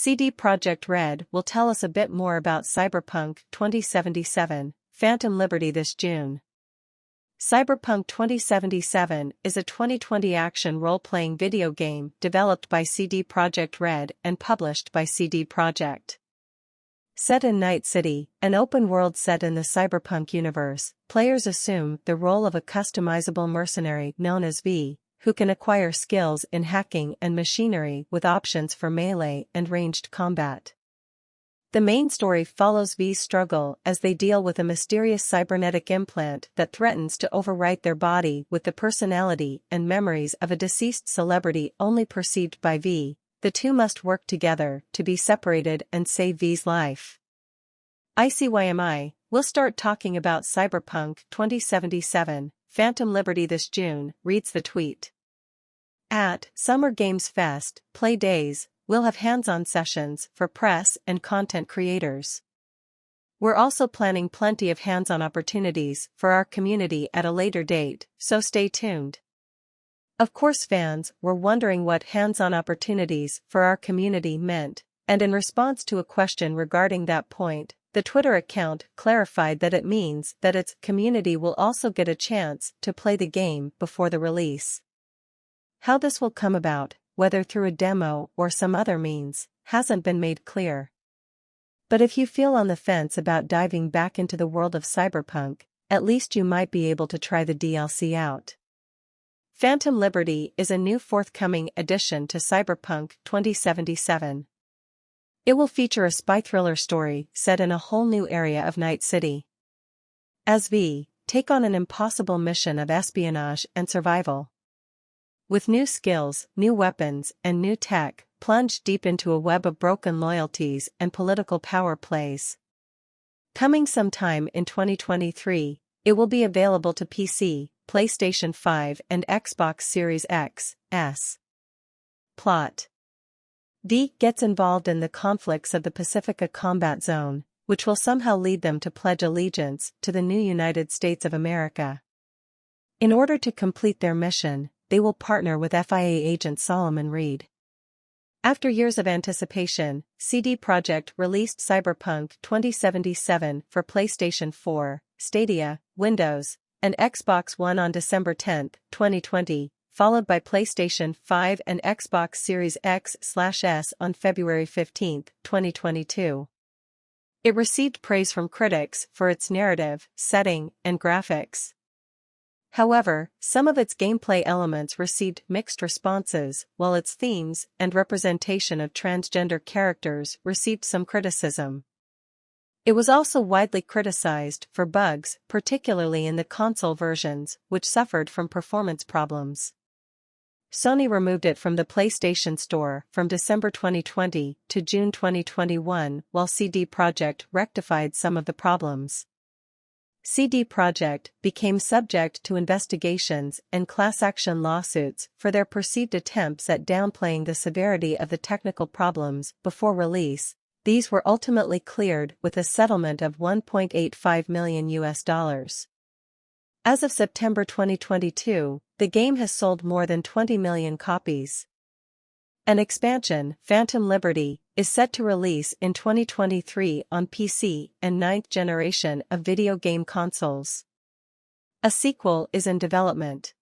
CD Projekt Red will tell us a bit more about Cyberpunk 2077, Phantom Liberty this June. Cyberpunk 2077 is a 2020 action role-playing video game developed by CD Projekt Red and published by CD Projekt. Set in Night City, an open world set in the cyberpunk universe, players assume the role of a customizable mercenary known as V, who can acquire skills in hacking and machinery with options for melee and ranged combat. The main story follows V's struggle as they deal with a mysterious cybernetic implant that threatens to overwrite their body with the personality and memories of a deceased celebrity only perceived by V. The two must work together to be separated and save V's life. ICYMI will start talking about Cyberpunk 2077, Phantom Liberty this June, reads the tweet. At Summer Games Fest, Play Days, we'll have hands-on sessions for press and content creators. We're also planning plenty of hands-on opportunities for our community at a later date, so stay tuned. Of course, fans were wondering what hands-on opportunities for our community meant, and in response to a question regarding that point, the Twitter account clarified that it means that its community will also get a chance to play the game before the release. How this will come about, whether through a demo or some other means, hasn't been made clear. But if you feel on the fence about diving back into the world of Cyberpunk, at least you might be able to try the DLC out. Phantom Liberty is a new forthcoming addition to Cyberpunk 2077. It will feature a spy thriller story set in a whole new area of Night City. As V, take on an impossible mission of espionage and survival. With new skills, new weapons, and new tech, plunge deep into a web of broken loyalties and political power plays. Coming sometime in 2023, it will be available to PC, PlayStation 5 and Xbox Series X, S. Plot. V gets involved in the conflicts of the Pacifica Combat Zone, which will somehow lead them to pledge allegiance to the new United States of America. In order to complete their mission, they will partner with FIA agent Solomon Reed. After years of anticipation, CD Projekt released Cyberpunk 2077 for PlayStation 4, Stadia, Windows, and Xbox One on December 10, 2020, followed by PlayStation 5 and Xbox Series X/S on February 15, 2022. It received praise from critics for its narrative, setting, and graphics. However, some of its gameplay elements received mixed responses, while its themes and representation of transgender characters received some criticism. It was also widely criticized for bugs, particularly in the console versions, which suffered from performance problems. Sony removed it from the PlayStation Store from December 2020 to June 2021, while CD Projekt rectified some of the problems. CD Projekt became subject to investigations and class action lawsuits for their perceived attempts at downplaying the severity of the technical problems before release. These were ultimately cleared with a settlement of $1.85 million. As of September 2022, the game has sold more than 20 million copies. An expansion, Phantom Liberty, is set to release in 2023 on PC and 9th generation of video game consoles. A sequel is in development.